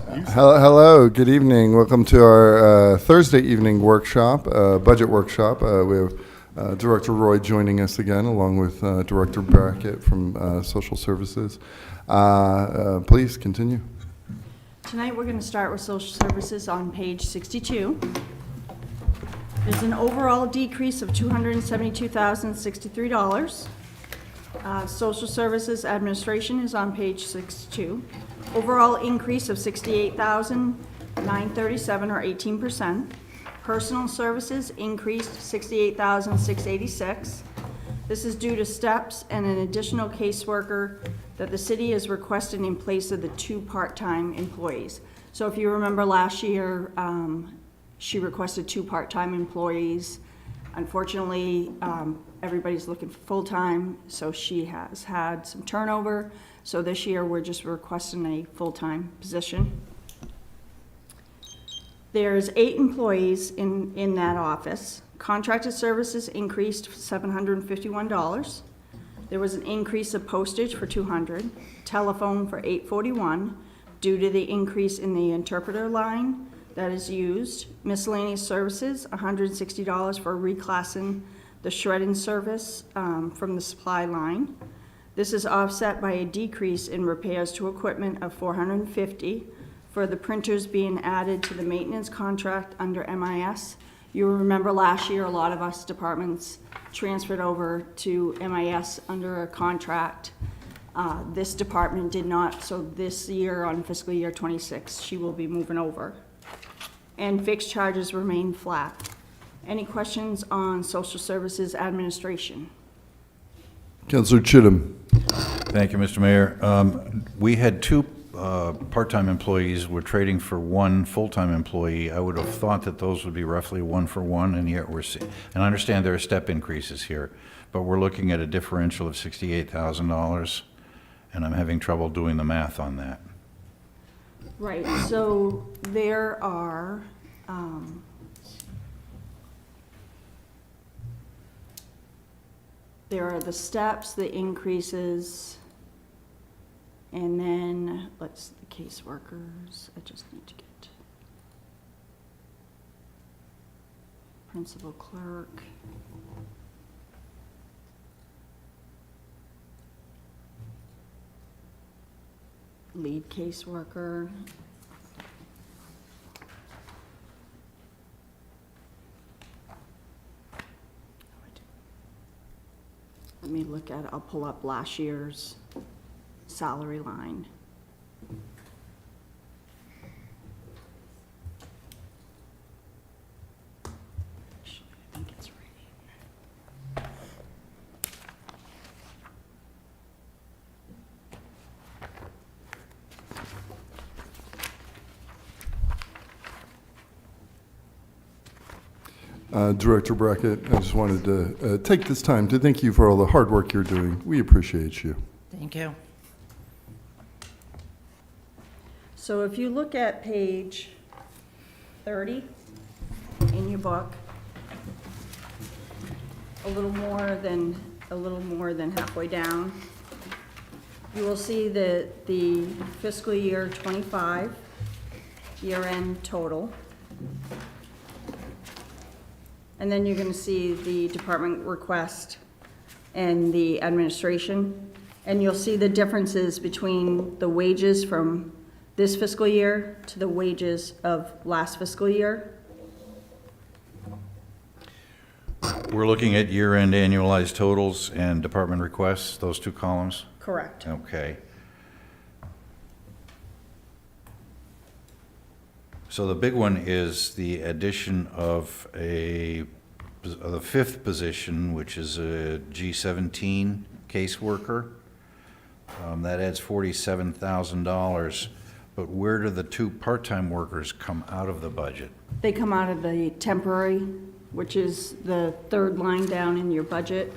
Hello, good evening. Welcome to our Thursday evening workshop, budget workshop. We have Director Roy joining us again, along with Director Brackett from Social Services. Please continue. Tonight we're going to start with Social Services on page 62. There's an overall decrease of $272,063. Social Services Administration is on page 62. Overall increase of $68,937 or 18%. Personal Services increased $68,686. This is due to steps and an additional caseworker that the city is requesting in place of the 2 part-time employees. So if you remember last year, she requested 2 part-time employees. Unfortunately, everybody's looking for full-time, so she has had some turnover. So this year, we're just requesting a full-time position. There's 8 employees in that office. Contracted services increased $751. There was an increase of postage for $200, telephone for $841 due to the increase in the interpreter line that is used. Miscellaneous services, $160 for reclassing the shredding service from the supply line. This is offset by a decrease in repairs to equipment of $450 for the printers being added to the maintenance contract under MIS. You remember last year, a lot of us departments transferred over to MIS under a contract. This department did not, so this year on fiscal year 26, she will be moving over. And fixed charges remain flat. Any questions on Social Services Administration? Councilor Chittum. Thank you, Mr. Mayor. We had 2 part-time employees. We're trading for 1 full-time employee. I would have thought that those would be roughly 1 for 1, and yet and I understand there are step increases here, but we're looking at a differential of $68,000, and I'm having trouble doing the math on that. Right, so there are the steps, the increases, and then the caseworkers. I just need to get principal clerk. Lead caseworker. Let me look at it. I'll pull up last year's salary line. Actually, I think it's right. Director Brackett, I just wanted to take this time to thank you for all the hard work you're doing. We appreciate you. Thank you. So if you look at page 30 in your book, a little more than halfway down, you will see that the fiscal year 25 year-end total. And then you're going to see the department request and the administration. And you'll see the differences between the wages from this fiscal year to the wages of last fiscal year. We're looking at year-end annualized totals and department requests, those 2 columns? Correct. Okay. So the big one is the addition of the 5th position, which is a G17 caseworker. That adds $47,000. But where do the 2 part-time workers come out of the budget? They come out of the temporary, which is the 3rd line down in your budget.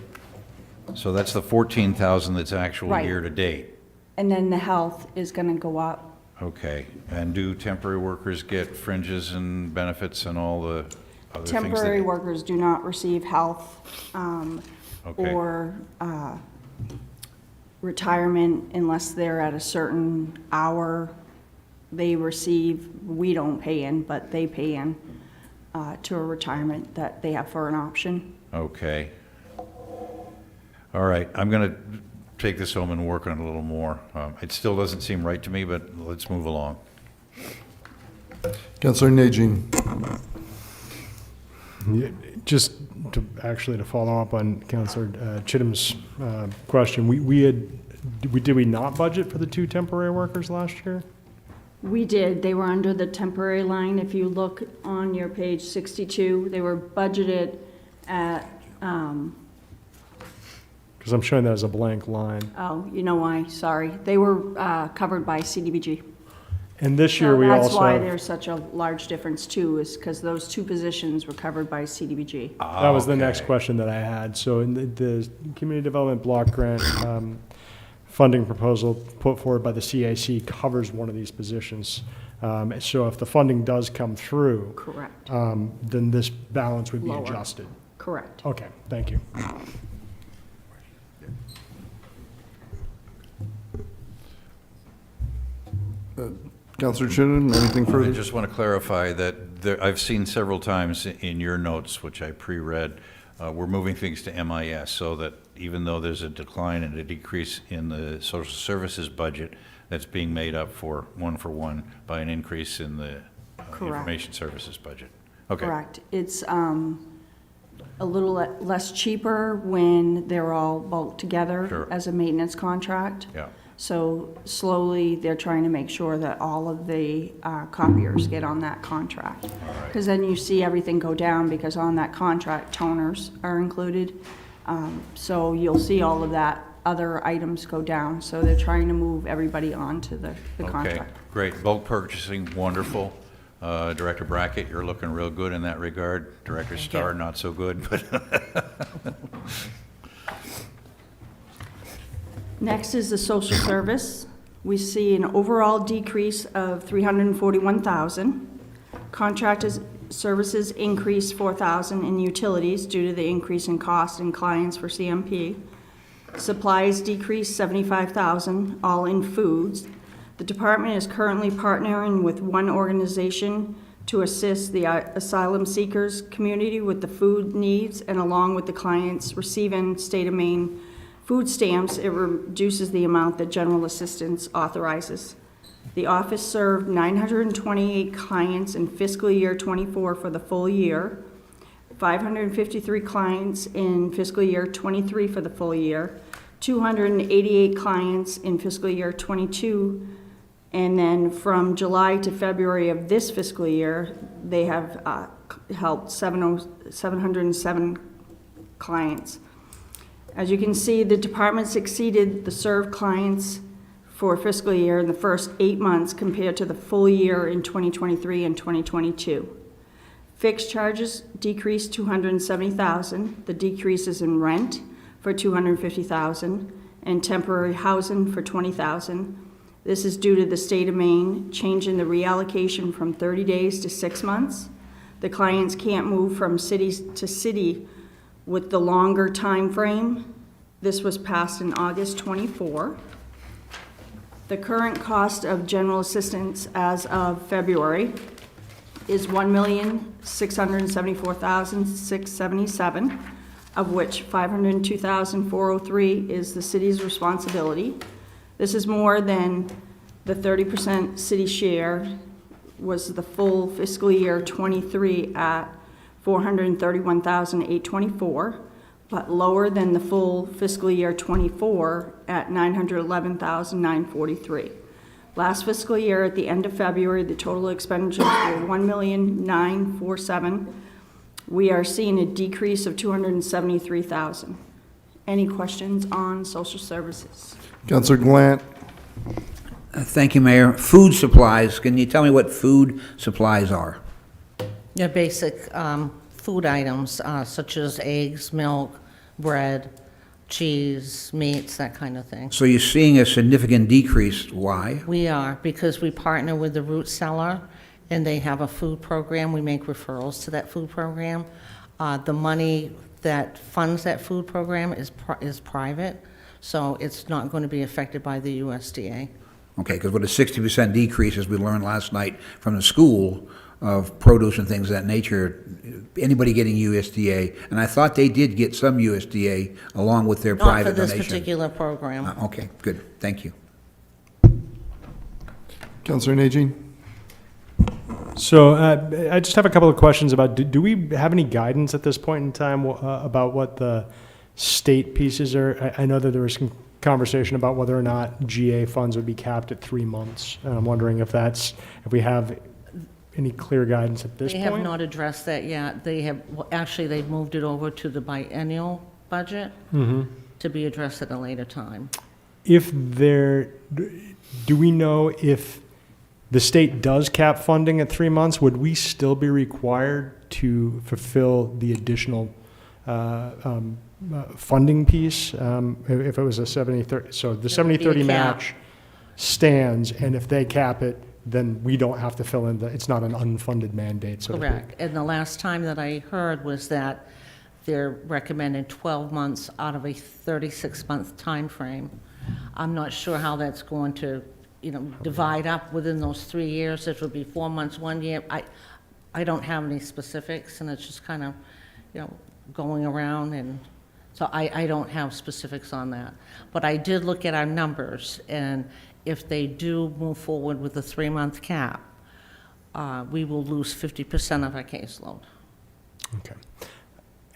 So that's the $14,000 that's actual Right. year-to-date. And then the health is going to go up. Okay, and do temporary workers get fringes and benefits and all the other things? Temporary workers do not receive health Okay. or retirement unless they're at a certain hour they receive, we don't pay in, but they pay in to a retirement that they have for an option. Okay. All right, I'm going to take this home and work on it a little more. It still doesn't seem right to me, but let's move along. Councillor Najin. Yeah, just to follow up on Councillor Chittum's question, did we not budget for the 2 temporary workers last year? We did. They were under the temporary line. If you look on your page 62, they were budgeted at, Because I'm showing that as a blank line. oh, you know why, sorry. They were covered by CDBG. And this year So we that's also why have, there's such a large difference too, is because those 2 positions were covered by CDBG. that was the next Okay. question that I had. So in the Community Development Block Grant funding proposal put forward by the CIC covers one of these positions. So if the funding does come through, Correct, then this balance would be Lower. adjusted. correct. Okay, thank you. Councillor Chittum, anything I further? just want to clarify that I've seen several times in your notes, which I pre-read, we're moving things to MIS, so that even though there's a decline and a decrease in the social services budget, that's being made up for one by an increase in the Correct. information services budget. Okay. Correct. It's a little less cheaper when they're all bulked together Sure. as a maintenance contract. Yeah. So slowly, they're trying to make sure that all of the copiers get on that contract. Because then you see everything go down, because on that contract, toners are included. So you'll see all of that, other items go down. So they're trying to move everybody onto the Okay, contract. great. Bulk purchasing, wonderful. Director Brackett, you're looking real good in that regard. Director Starr, not so good, but Next is the social service. We see an overall decrease of $341,000. Contracted services increased $4,000 in utilities due to the increase in cost and clients for CMP. Supplies decreased $75,000, all in foods. The department is currently partnering with one organization to assist the asylum seekers community with the food needs, and along with the clients receiving state of Maine food stamps, it reduces the amount that general assistance authorizes. The office served 928 clients in fiscal year '24 for the full year, 553 clients in fiscal year '23 for the full year, 288 clients in fiscal year '22, and then from July to February of this fiscal year, they have helped 707 clients. As you can see, the department's exceeded the served clients for fiscal year in the first 8 months compared to the full year in 2023 and 2022. Fixed charges decreased $270,000. The decrease is in rent for $250,000 and temporary housing for $20,000. This is due to the state of Maine changing the reallocation from 30 days to 6 months. The clients can't move from city to city with the longer time frame. This was passed in August '24. The current cost of general assistance as of February is $1,674,677, of which $502,403 is the city's responsibility. This is more than the 30% city share was the full fiscal year '23 at $431,824, but lower than the full fiscal year '24 at $911,943. Last fiscal year, at the end of February, the total expenditures were $1,947,000. We are seeing a decrease of $273,000. Any questions on social services? Councillor Glant. Thank you, Mayor. Food supplies, can you tell me what food supplies are? Your basic food items, such as eggs, milk, bread, cheese, meats, that kind of thing. So you're seeing a significant decrease. Why? We are, because we partner with the Root Cellar, and they have a food program. We make referrals to that food program. The money that funds that food program is private, so it's not going to be affected by the USDA. Okay, because with a 60% decrease, as we learned last night from the school, of produce and things of that nature, anybody getting USDA, and I thought they did get some USDA along with their Not for private this donation. particular program. Okay, good, thank you. Counselor Najin? So I just have a couple of questions about, do we have any guidance at this point in time about what the state pieces are? I know that there was some conversation about whether or not GA funds would be capped at 3 months. And I'm wondering if we have any clear guidance at this They point? have not addressed that yet. They have, well, actually, they've moved it over to the biennial budget to be addressed at a later time. Do we know if the state does cap funding at 3 months, would we still be required to fulfill the additional funding piece if it was a 70-30? So the There would be a 70-30 cap. match stands, and if they cap it, then we don't have to fill in it's not an unfunded mandate, so to speak. Correct. And the last time that I heard was that they're recommending 12 months out of a 36-month time frame. I'm not sure how that's going to, divide up within those 3 years. It would be 4 months, 1 year. I don't have any specifics, and it's just kind of, going around, and so I don't have specifics on that. But I did look at our numbers, and if they do move forward with the 3-month cap, we will lose 50% of our caseload. Okay.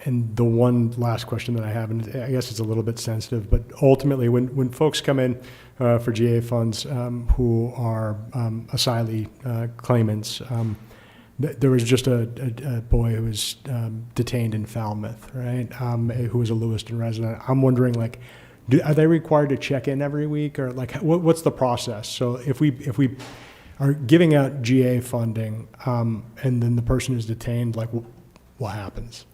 And the one last question that I have, and I guess it's a little bit sensitive, but ultimately, when folks come in for GA funds who are asylee claimants, there was just a boy who was detained in Falmouth, right, who was a Lewiston resident. I'm wondering, are they required to check in every week, or what's the process? So if we are giving out GA funding and then the person is detained, what happens?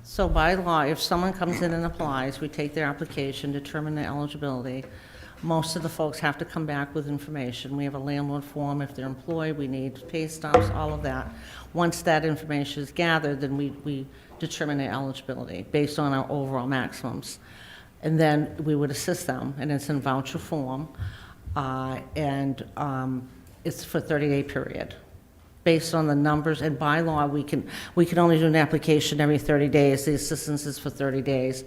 So by law, if someone comes in and applies, we take their application, determine their eligibility. Most of the folks have to come back with information. We have a landlord form. If they're employed, we need pay stubs, all of that. Once that information is gathered, then we determine their eligibility based on our overall maximums. And then we would assist them, and it's in voucher form, and it's for a 30-day period. Based on the numbers, and by law, we can only do an application every 30 days. The assistance is for 30 days.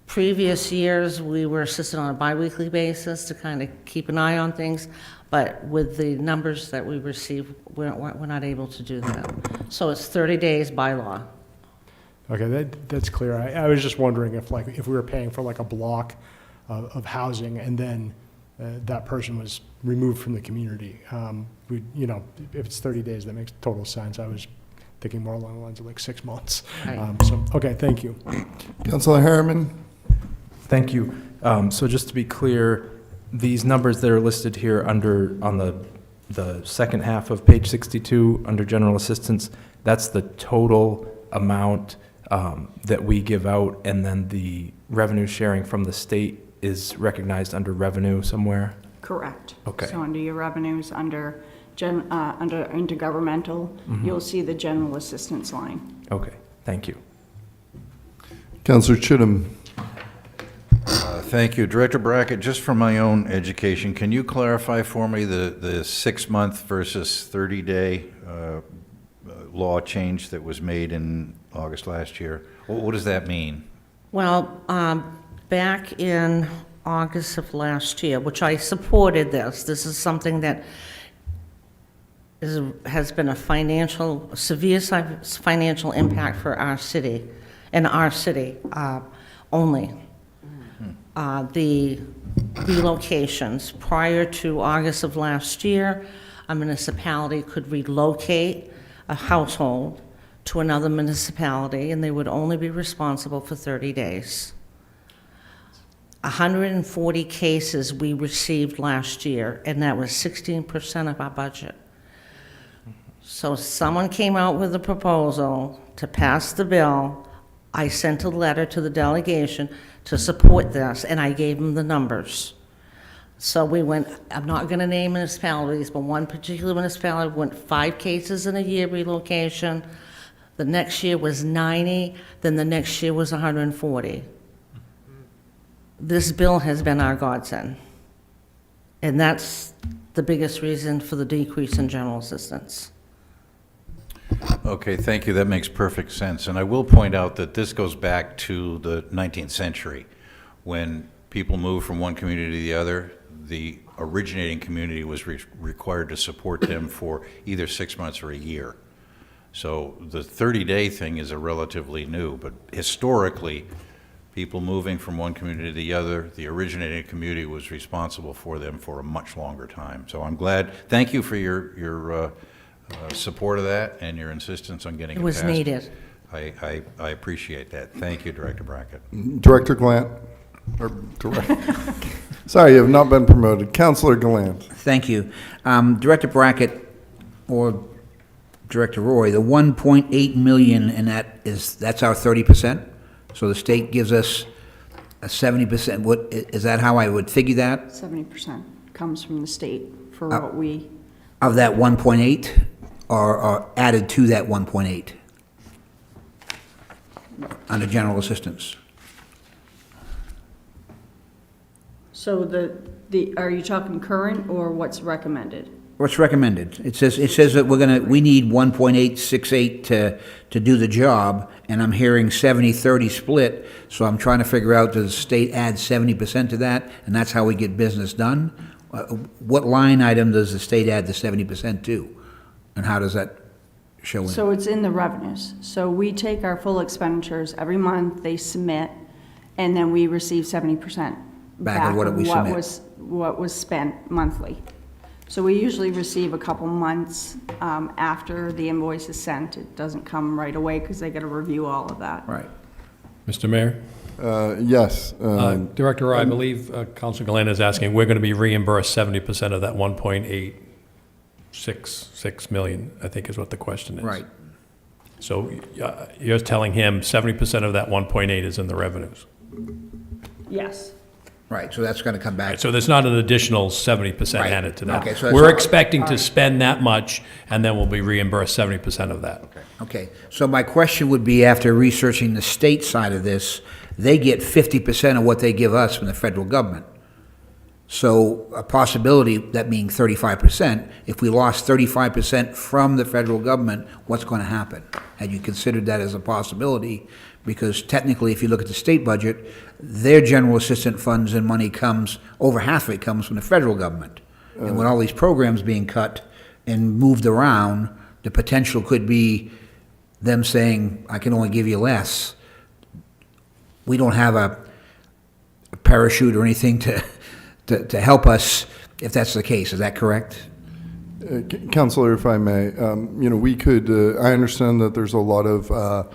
Previous years, we were assisted on a biweekly basis to kind of keep an eye on things, but with the numbers that we receive, we're not able to do that. So it's 30 days by law. Okay, that's clear. I was just wondering if we were paying for a block of housing and then that person was removed from the community. If it's 30 days, that makes total sense. I was thinking more along the lines of 6 months. Right. Okay, thank you. Counselor Harriman? Thank you. So just to be clear, these numbers that are listed here on the second half of page 62 under general assistance, that's the total amount that we give out, and then the revenue sharing from the state is recognized under revenue somewhere? Correct. Okay. So under your revenues, under intergovernmental, you'll see the general assistance line. Okay, thank you. Counselor Chittum? Thank you. Director Brackett, just for my own education, can you clarify for me the 6-month versus 30-day law change that was made in August last year? What does that mean? Well, back in August of last year, which I supported this is something that has been a severe financial impact for our city, and our city only. The relocations, prior to August of last year, a municipality could relocate a household to another municipality, and they would only be responsible for 30 days. 140 cases we received last year, and that was 16% of our budget. So someone came out with a proposal to pass the bill. I sent a letter to the delegation to support this, and I gave them the numbers. So we went, I'm not going to name municipalities, but one particular municipality went 5 cases in a year relocation. The next year was 90, then the next year was 140. This bill has been our godsend. And that's the biggest reason for the decrease in general assistance. Okay, thank you. That makes perfect sense. And I will point out that this goes back to the 19th century, when people moved from one community to the other. The originating community was required to support them for either 6 months or a year. So the 30-day thing is a relatively new, but historically, people moving from one community to the other, the originating community was responsible for them for a much longer time. So I'm glad, thank you for your support of that and your insistence on getting it It was passed. needed. I appreciate that. Thank you, Director Brackett. Director Glant, or sorry, you have not been promoted. Councilor Glant. Thank you. Director Brackett or Director Roy, the 1.8 million, and that's our 30%? So the state gives us a 70%. What, is that how I would figure that? 70% comes from the state for what we, Of that 1.8, or added to that 1.8? Under general assistance? so are you talking current or what's recommended? What's recommended? It says that we need 1.868 to do the job, and I'm hearing 70-30 split, so I'm trying to figure out, does the state add 70% to that, and that's how we get business done? What line item does the state add the 70% to, and how does that show in? So it's in the revenues. So we take our full expenditures every month, they submit, and then we receive 70% Back of what we submit. What was spent monthly. So we usually receive a couple months after the invoice is sent. It doesn't come right away because they got to review all of that. Right. Mr. Mayor? Yes. Director, I believe Councilor Glenn is asking, we're going to be reimbursed 70% of that 1.866 million, I think is what the question is. Right. So you're telling him 70% of that 1.8 is in the revenues. Yes. Right, so that's going to come back. So there's not an additional 70% Right. added to that. Okay, so that's We're all- expecting to spend that much, and then we'll be reimbursed 70% of that. Okay, so my question would be, after researching the state side of this, they get 50% of what they give us from the federal government. So a possibility, that being 35%, if we lost 35% from the federal government, what's going to happen? Had you considered that as a possibility? Because technically, if you look at the state budget, their general assistance funds and money comes, over half of it comes from the federal government. And with all these programs being cut and moved around, the potential could be them saying, I can only give you less. We don't have a parachute or anything to help us if that's the case. Is that correct? Councilor, if I may, we could, I understand that there's a lot of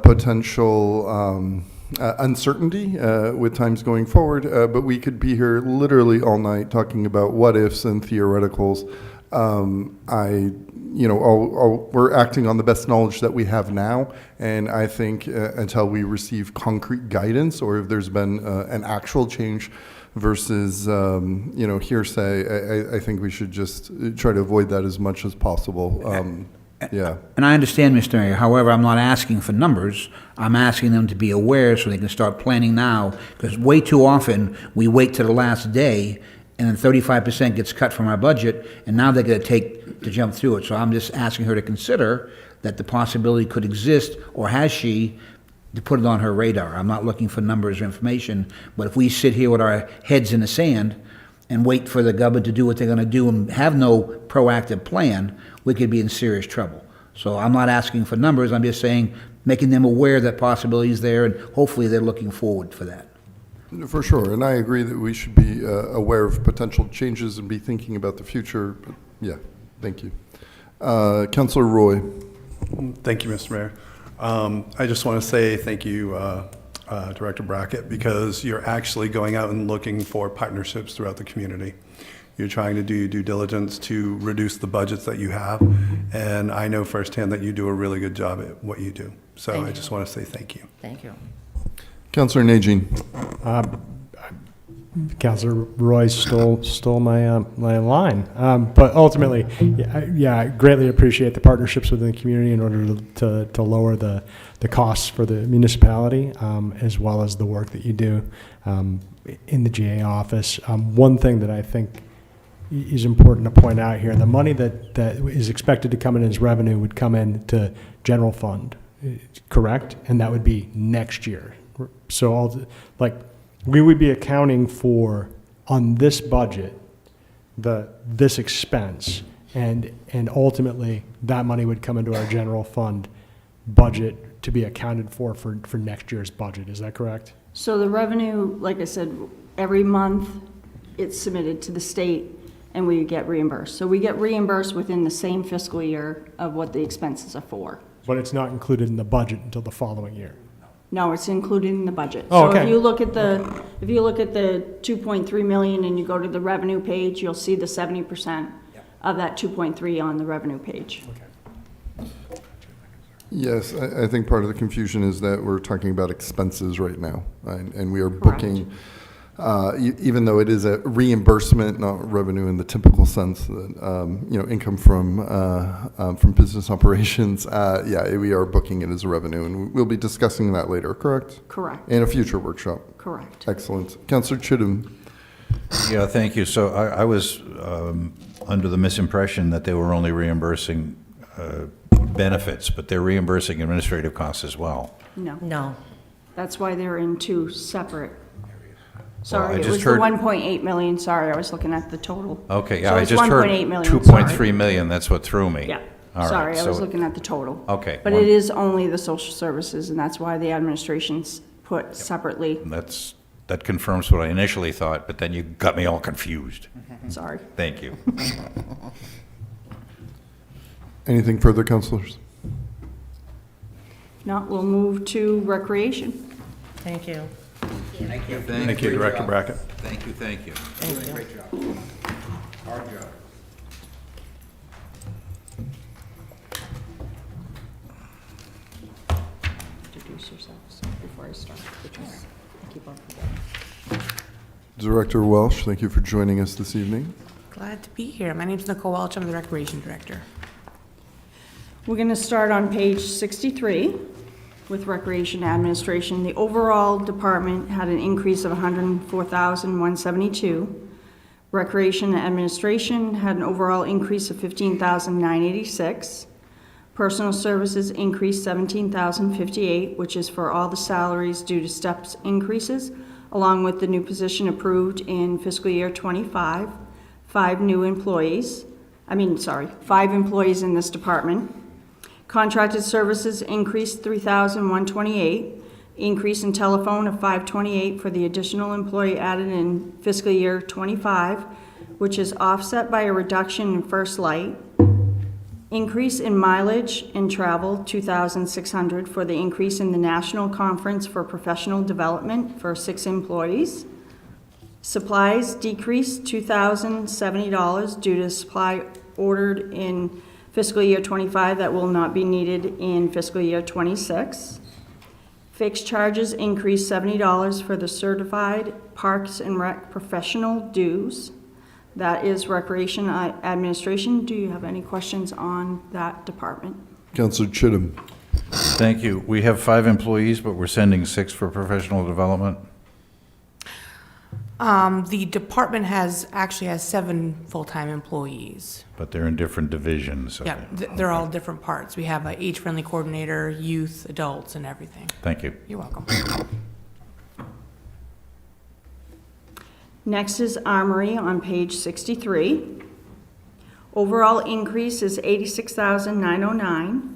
potential uncertainty with times going forward, but we could be here literally all night talking about what ifs and theoreticals. We're acting on the best knowledge that we have now, and I think until we receive concrete guidance, or if there's been an actual change versus hearsay, I think we should just try to avoid that as much as possible. Yeah. And I understand, Mr. Mayor. However, I'm not asking for numbers. I'm asking them to be aware so they can start planning now, because way too often we wait to the last day and then 35% gets cut from our budget, and now they're going to jump through it. So I'm just asking her to consider that the possibility could exist, or has she, to put it on her radar. I'm not looking for numbers or information, but if we sit here with our heads in the sand and wait for the government to do what they're going to do and have no proactive plan, we could be in serious trouble. So I'm not asking for numbers, I'm just saying, making them aware that possibility is there, and hopefully they're looking forward for that. For sure, and I agree that we should be aware of potential changes and be thinking about the future. But yeah, thank you. Councilor Roy. Thank you, Mr. Mayor. I just want to say thank you, Director Brackett, because you're actually going out and looking for partnerships throughout the community. You're trying to do your due diligence to reduce the budgets that you have, and I know firsthand that you do a really good job at what you do. So Thank I you. just want to say thank you. Thank you. Councilor Najin. Councilor Roy stole my line. But ultimately, yeah, I greatly appreciate the partnerships within the community in order to lower the costs for the municipality, as well as the work that you do in the GA office. One thing that I think is important to point out here, the money that is expected to come in as revenue would come in to general fund, correct? And that would be next year. So we would be accounting for, on this budget, this expense, and ultimately, that money would come into our general fund budget to be accounted for next year's budget. Is that correct? So the revenue, like I said, every month, it's submitted to the state, and we get reimbursed. So we get reimbursed within the same fiscal year of what the expenses are for. But it's not included in the budget until the following year. No, it's included in the budget. Oh, So okay. if you look at the 2.3 million and you go to the revenue page, you'll see the 70% of that 2.3 on the revenue page. Yes, I think part of the confusion is that we're talking about expenses right now, and we are Correct. booking, even though it is a reimbursement, not revenue in the typical sense, that, income from business operations, we are booking it as revenue, and we'll be discussing that later, correct? Correct, In a future workshop. correct. Excellent. Councillor Chittum. Yeah, thank you. So I was under the misimpression that they were only reimbursing benefits, but they're reimbursing administrative costs as well. No. That's why they're in two separate. Sorry, I it just was the heard- 1.8 million, sorry, I was looking at the total. Okay, yeah, So I it's just heard 1.8 million, 2.3 million, that's what threw me. Yeah, All right, sorry, I was so- looking at the total. Okay, But one- it is only the social services, and that's why the administration's put separately, That confirms what I initially thought, but then you got me all confused. sorry. Thank you. Anything further, councillors? Not, we'll move to recreation. Thank you. Thank you, Director Brackett. Thank you, thank you. Thank you. Introduce yourselves before I start, because I keep on forgetting. Director Welsh, thank you for joining us this evening. Glad to be here. My name's Nicole Welch. I'm the Recreation Director. We're going to start on page 63 with Recreation Administration. The overall department had an increase of $104,172. Recreation Administration had an overall increase of $15,986. Personal Services increased $17,058, which is for all the salaries due to steps increases, along with the new position approved in fiscal year '25. 5 employees in this department. Contracted services increased $3,128, increase in telephone of $528 for the additional employee added in fiscal year '25, which is offset by a reduction in First Light. Increase in mileage and travel, $2,600 for the increase in the National Conference for Professional Development for 6 employees. Supplies decreased $2,070 due to supply ordered in fiscal year '25 that will not be needed in fiscal year '26. Fixed charges increased $70 for the certified Parks and Rec professional dues. That is Recreation Administration. Do you have any questions on that department? Councillor Chittum. Thank you. We have 5 employees, but we're sending 6 for professional development. The department actually has 7 full-time employees. But they're in different divisions. Yeah, they're all different parts. We have a age-friendly coordinator, youth, adults, and everything. Thank you. You're welcome. Next is Armory on page 63. Overall increase is $86,909.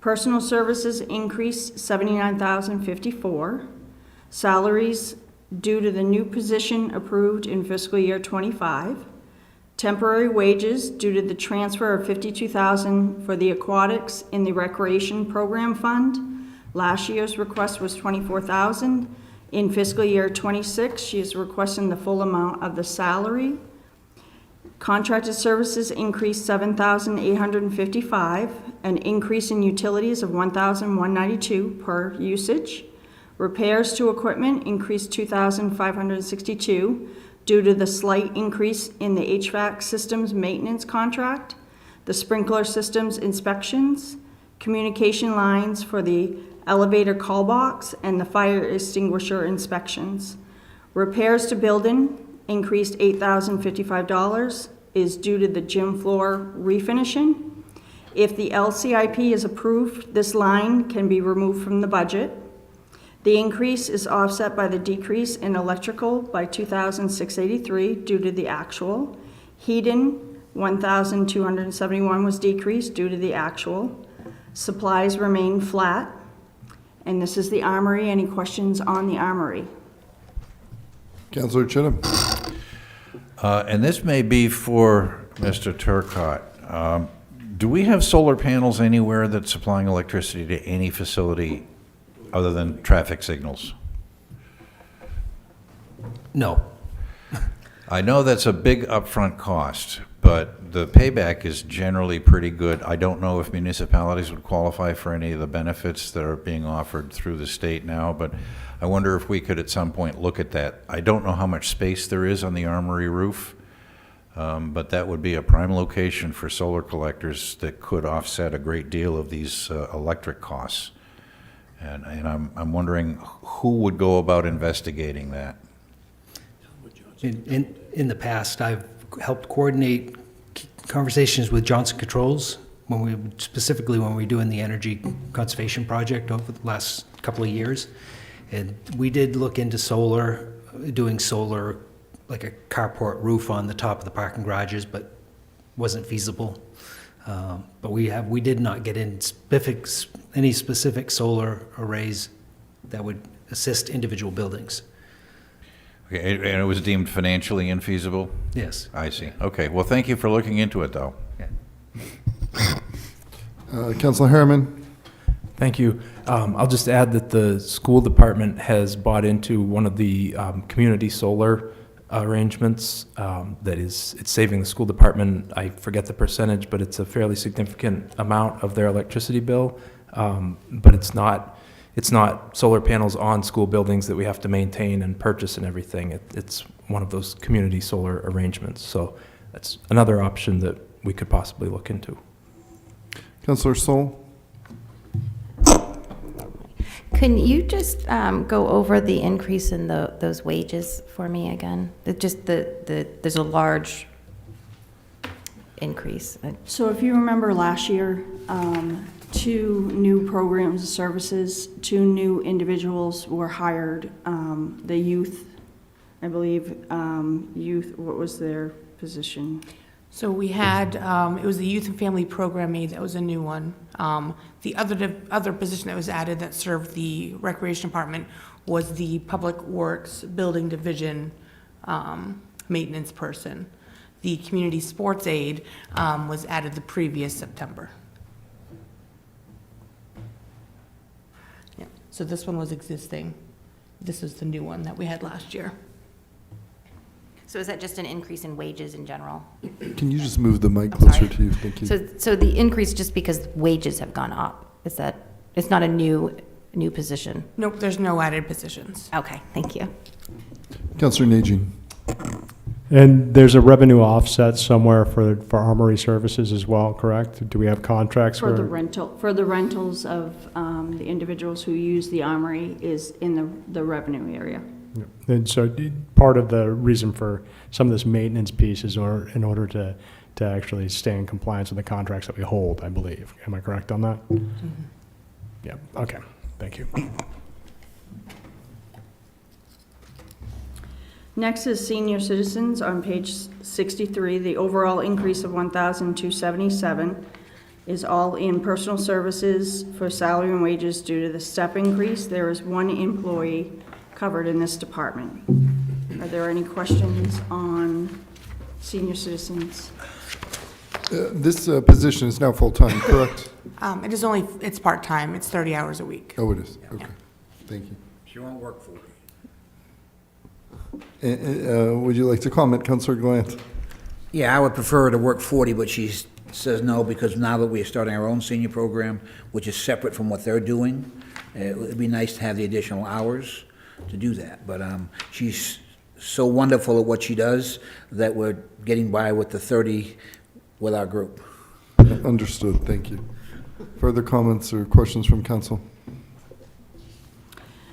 Personal services increase $79,054. Salaries due to the new position approved in fiscal year '25. Temporary wages due to the transfer of $52,000 for the aquatics in the recreation program fund. Last year's request was $24,000. In fiscal year '26, she is requesting the full amount of the salary. Contracted services increased $7,855, an increase in utilities of $1,192 per usage. Repairs to equipment increased $2,562 due to the slight increase in the HVAC systems maintenance contract, the sprinkler systems inspections, communication lines for the elevator call box, and the fire extinguisher inspections. Repairs to building increased $8,055 is due to the gym floor refinishing. If the LCIP is approved, this line can be removed from the budget. The increase is offset by the decrease in electrical by $2,683 due to the actual. Heating, $1,271 was decreased due to the actual. Supplies remain flat. And this is the Armory. Any questions on the Armory? Councillor Chittum. And this may be for Mr. Turcott. Do we have solar panels anywhere that's supplying electricity to any facility other than traffic signals? No. I know that's a big upfront cost, but the payback is generally pretty good. I don't know if municipalities would qualify for any of the benefits that are being offered through the state now, but I wonder if we could at some point look at that. I don't know how much space there is on the Armory roof, but that would be a prime location for solar collectors that could offset a great deal of these electric costs. And I'm wondering who would go about investigating that? In the past, I've helped coordinate conversations with Johnson Controls specifically when we were doing the energy conservation project over the last couple of years. And we did look into doing solar, like a carport roof on the top of the parking garages, but wasn't feasible. But we did not get in any specific solar arrays that would assist individual buildings. Okay, and it was deemed financially infeasible? Yes. I see. Okay, well, thank you for looking into it, though. Councillor Harriman. Thank you. I'll just add that the school department has bought into one of the community solar arrangements it's saving the school department, I forget the percentage, but it's a fairly significant amount of their electricity bill. But it's not solar panels on school buildings that we have to maintain and purchase and everything. It's one of those community solar arrangements. So that's another option that we could possibly look into. Councillor Sol. Can you just go over the increase in those wages for me again? There's a large increase. So if you remember last year, 2 new programs and services, 2 new individuals were hired. The youth, I believe, what was their position? So we had, it was the Youth and Family Program Aide, that was a new one. The other position that was added that served the Recreation Department was the Public Works Building Division maintenance person. The Community Sports Aide was added the previous September. Yeah. So this one was existing. This is the new one that we had last year. So is that just an increase in wages in general? Can you just move the mic I'm closer sorry. to you? Thank you. So the increase just because wages have gone up, it's not a new position? Nope, there's no added positions. Okay, thank you. Councillor Najin. And there's a revenue offset somewhere for Armory services as well, correct? Do we have contracts For the rentals of the individuals who use the Armory is in the revenue area. And so part of the reason for some of this maintenance piece is in order to actually stay in compliance with the contracts that we hold, I believe. Am I correct on that? Mm-hmm. Yeah, okay, thank you. Next is senior citizens on page 63. The overall increase of $1,277 is all in personal services for salary and wages due to the step increase. There is 1 employee covered in this department. Are there any questions on senior citizens? This position is now full-time, correct? It's part-time, it's 30 hours a week. Oh, it is. Okay. Thank you. She won't work for you. Would you like to comment, Councillor Glant? Yeah, I would prefer her to work 40, but she says no because now that we are starting our own senior program, which is separate from what they're doing, It would be nice to have the additional hours to do that, but she's so wonderful at what she does that we're getting by with the 30 with our group. Understood, thank you. Further comments or questions from council?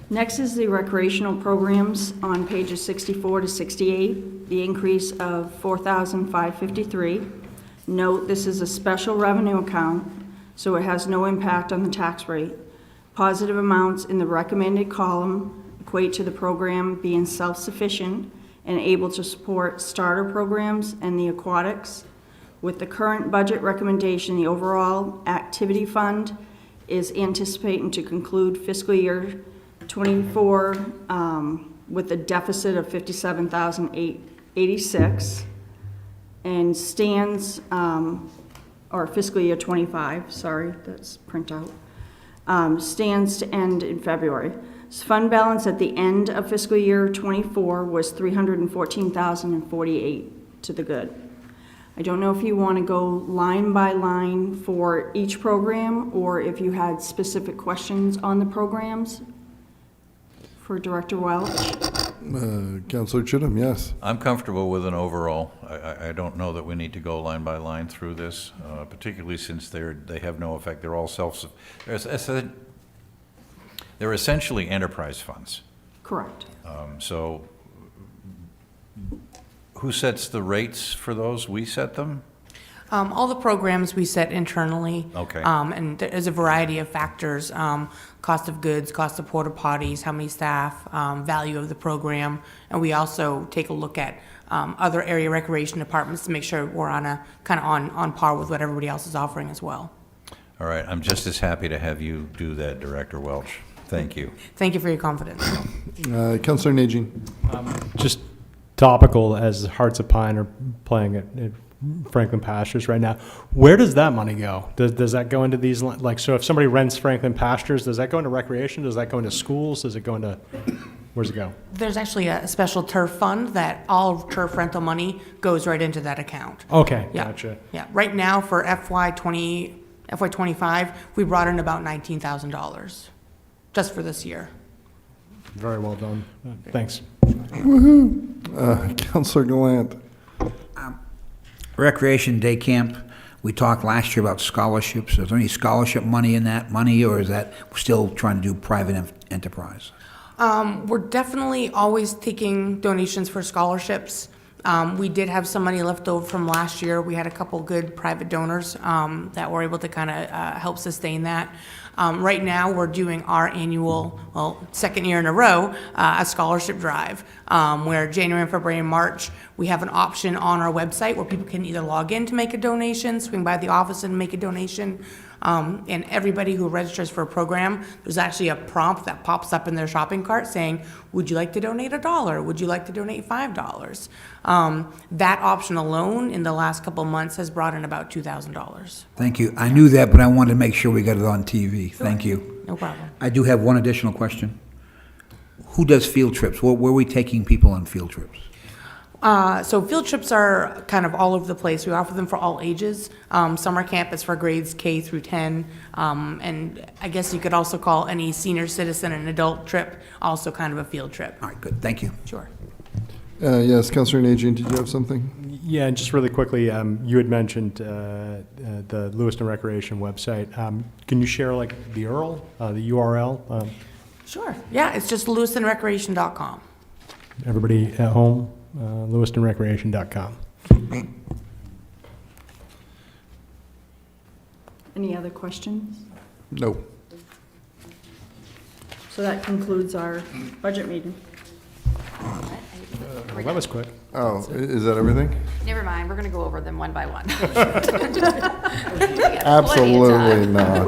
Next is the recreational programs on pages 64 to 68, the increase of $4,553. Note, this is a special revenue account, so it has no impact on the tax rate. Positive amounts in the recommended column equate to the program being self-sufficient and able to support starter programs and the aquatics. With the current budget recommendation, the overall activity fund is anticipating to conclude fiscal year 24 with a deficit of $57,886 and stands, or fiscal year 25, sorry, that's printout, stands to end in February. Fund balance at the end of fiscal year 24 was $314,048 to the good. I don't know if you want to go line by line for each program or if you had specific questions on the programs for Director Welch. Councillor Chittum, yes. I'm comfortable with an overall. I don't know that we need to go line by line through this, particularly since they have no effect. They're all they're essentially enterprise funds. Correct. So who sets the rates for those? We set them? All the programs we set internally. Okay. And there's a variety of factors, cost of goods, cost of porta potties, how many staff, value of the program. And we also take a look at other area recreation departments to make sure we're on a kind of on par with what everybody else is offering as well. All right. I'm just as happy to have you do that, Director Welch. Thank you. Thank you for your confidence. Councillor Najin. Just topical, as Hearts of Pine are playing at Franklin Pastures right now. Where does that money go? Does that go into these, like, so if somebody rents Franklin Pastures, does that go into recreation? Does that go into schools? Does it go into, where's it go? There's actually a special turf fund that all turf rental money goes right into that account. Okay, Yeah. gotcha. Yeah, right now for FY25, we brought in about $19,000 just for this year. Very well done. Thanks. Councillor Gallant. Recreation Day Camp, we talked last year about scholarships. Is there any scholarship money in that money, or is that still trying to do private enterprise? We're definitely always taking donations for scholarships. We did have some money left over from last year. We had a couple good private donors that were able to kind of help sustain that. Right now, we're doing our annual, second year in a row, a scholarship drive, where January, February, and March, we have an option on our website where people can either log in to make a donation, swing by the office and make a donation, and everybody who registers for a program, there's actually a prompt that pops up in their shopping cart saying, would you like to donate $1? Would you like to donate $5? That option alone in the last couple of months has brought in about $2,000. Thank you. I knew that, but I wanted to make sure we got it on TV. Thank you. No problem. I do have one additional question. Who does field trips? Where are we taking people on field trips? So field trips are kind of all over the place. We offer them for all ages. Summer camp is for grades K through 10. And I guess you could also call any senior citizen an adult trip also kind of a field trip. All right, good. Thank you. Sure. Yes, Councillor Najin, did you have something? Yeah, and just really quickly, you had mentioned the Lewiston Recreation website. Can you share like the URL? Sure. Yeah, it's just lewistonrecreation.com. Everybody at home, lewistonrecreation.com. Any other questions? No. So that concludes our budget meeting. That was quick. Oh, is that everything? Never mind, we're gonna go over them one by one. Absolutely not.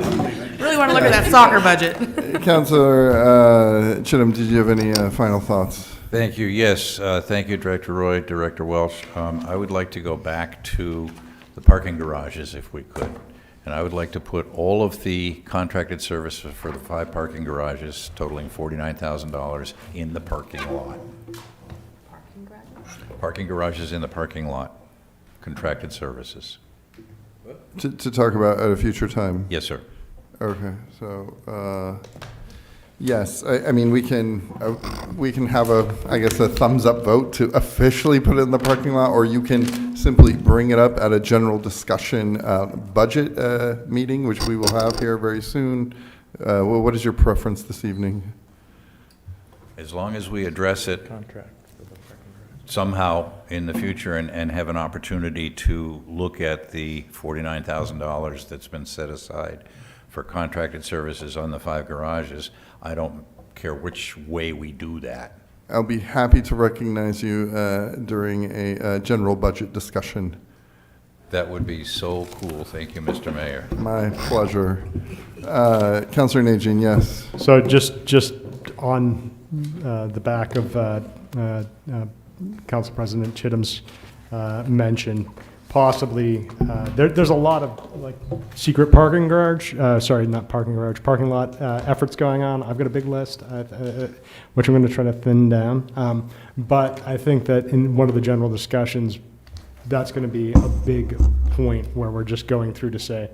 Really want to look at that soccer budget. Councillor Chittum, did you have any final thoughts? Thank you. Yes, thank you, Director Roy, Director Welch. I would like to go back to the parking garages if we could. And I would like to put all of the contracted services for the 5 parking garages totaling $49,000 in the parking lot. Parking garages in the parking lot, contracted services. To talk about at a future time? Yes, sir. Okay, so Yes, I mean, we can have I guess, a thumbs up vote to officially put it in the parking lot, or you can simply bring it up at a general discussion budget meeting, which we will have here very soon. Well, what is your preference this evening? As long as we address it somehow in the future and have an opportunity to look at the $49,000 that's been set aside for contracted services on the 5 garages, I don't care which way we do that. I'll be happy to recognize you during a general budget discussion. That would be so cool. Thank you, Mr. Mayor. My pleasure. Councilor Najin, yes. So just on the back of Council President Chittum's mention, possibly, there's a lot of like secret parking garage, parking lot efforts going on. I've got a big list, which I'm going to try to thin down. But I think that in one of the general discussions, that's going to be a big point where we're just going through to say,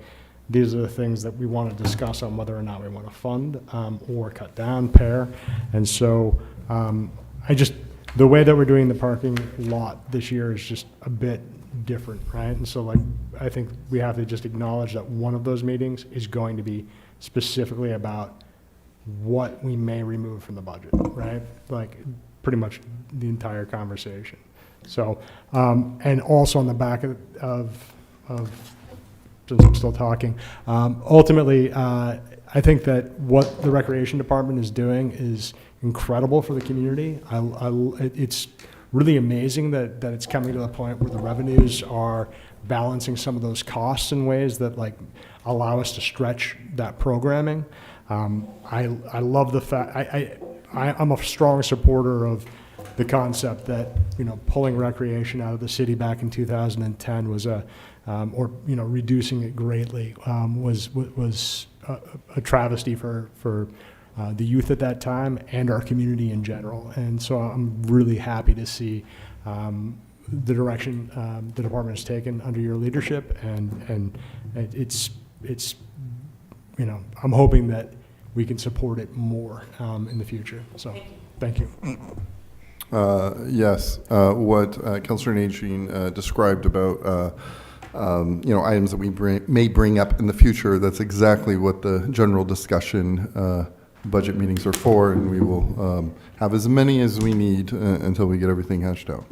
these are the things that we want to discuss on whether or not we want to fund or cut down, pare. And so the way that we're doing the parking lot this year is just a bit different, right? And so like, I think we have to just acknowledge that one of those meetings is going to be specifically about what we may remove from the budget, right? Like pretty much the entire conversation. So, and also on the back of since I'm still talking, ultimately, I think that what the Recreation Department is doing is incredible for the community. It's really amazing that it's coming to the point where the revenues are balancing some of those costs in ways that like allow us to stretch that programming. I love the fact, I'm a strong supporter of the concept that, pulling recreation out of the city back in 2010 was reducing it greatly was a travesty for the youth at that time and our community in general. And so I'm really happy to see the direction the department has taken under your leadership, and it's I'm hoping that we can support it more in the future. So thank you. Yes, what Councilor Najin described about items that we may bring up in the future, that's exactly what the general discussion budget meetings are for, and we will have as many as we need until we get everything hashed out.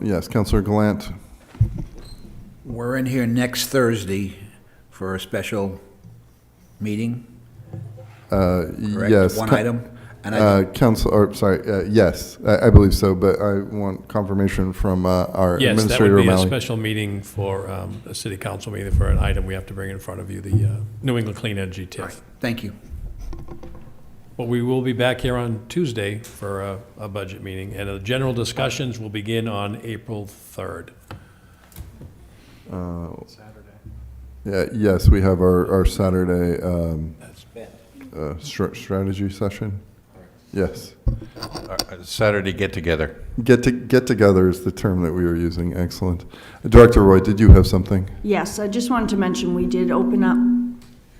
Yes, Councilor Gallant. We're in here next Thursday for a special meeting, correct? Yes. One item? And yes, I believe so, but I want confirmation from our Yes, that Administrator would be a O'Malley. special meeting for a city council meeting for an item we have to bring in front of you, the New England Clean Energy TIF. Thank you. But we will be back here on Tuesday for a budget meeting, and the general discussions will begin on April 3rd. Yes, we have our Saturday strategy session. Yes. Saturday get-together. Get together is the term that we were using. Excellent. Director Roy, did you have something? Yes, I just wanted to mention, we did open up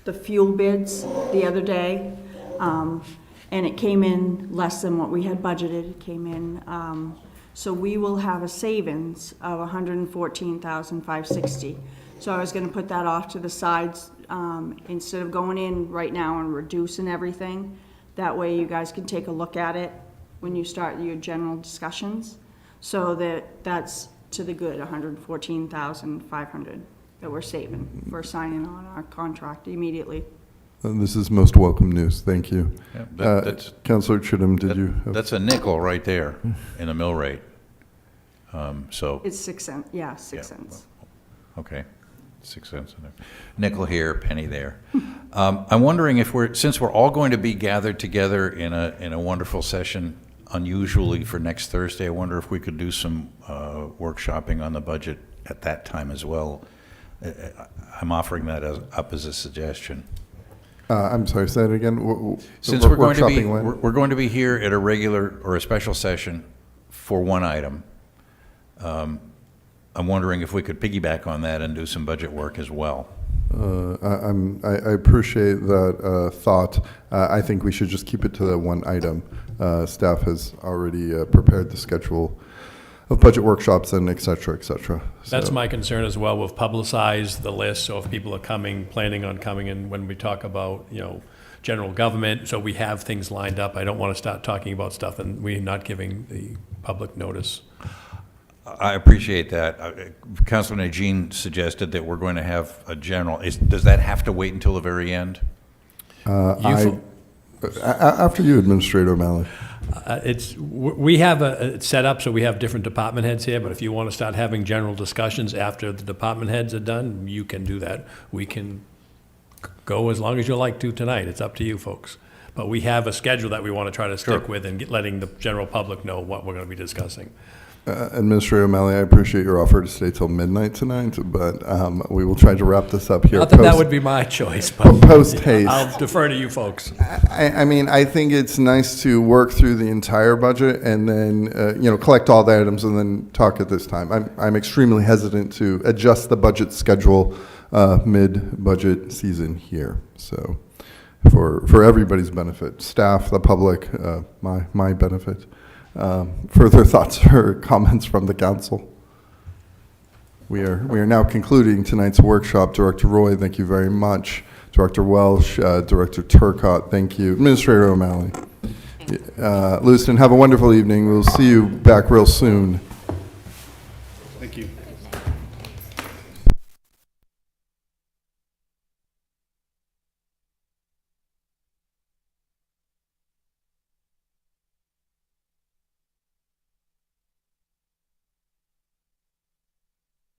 the fuel bids the other day, and it came in less than what we had budgeted. It came in, so we will have a savings of $114,560. So I was gonna put that off to the sides, instead of going in right now and reducing everything. That way you guys can take a look at it when you start your general discussions. So that's to the good, $114,500 that we're saving for signing on our contract immediately. This is most welcome news. Thank you. Yeah, Councilor Chittum, did you have? That's a nickel right there in the mill rate. So, It's 6 cents, yeah, 6 cents. okay, 6 cents in there. Nickel here, penny there. I'm wondering if since we're all going to be gathered together in a wonderful session, unusually for next Thursday, I wonder if we could do some workshopping on the budget at that time as well. I'm offering that up as a suggestion. I'm sorry, say that again. Since we're going to be here at a regular or a special session for one item, I'm wondering if we could piggyback on that and do some budget work as well. I appreciate that thought. I think we should just keep it to the one item. Staff has already prepared the schedule of budget workshops and et cetera, et cetera. That's So- my concern as well. We've publicized the list, so if people are coming, planning on coming, and when we talk about, general government, so we have things lined up. I don't want to start talking about stuff and we're not giving the public notice. I appreciate that. Councilman Najin suggested that we're going to have a general. Does that have to wait until the very end? After you, Administrator O'Malley. We have it's set up so we have different department heads here, but if you want to start having general discussions after the department heads are done, you can do that. We can go as long as you like to tonight. It's up to you folks. But we have a schedule that we want to try to stick with and letting the general public know what we're going to be discussing. Administrator O'Malley, I appreciate your offer to stay till midnight tonight, but we will try to wrap this up here. Not that that would be my choice, but Post haste. I'll defer to you folks. I mean, I think it's nice to work through the entire budget and then, collect all the items and then talk at this time. I'm extremely hesitant to adjust the budget schedule mid-budget season here. So for everybody's benefit, staff, the public, my benefit. Further thoughts or comments from the council? We are now concluding tonight's workshop. Director Roy, thank you very much. Director Welsh, Director Turcott, thank you. Administrator O'Malley. Lewiston, have a wonderful evening. We'll see you back real soon.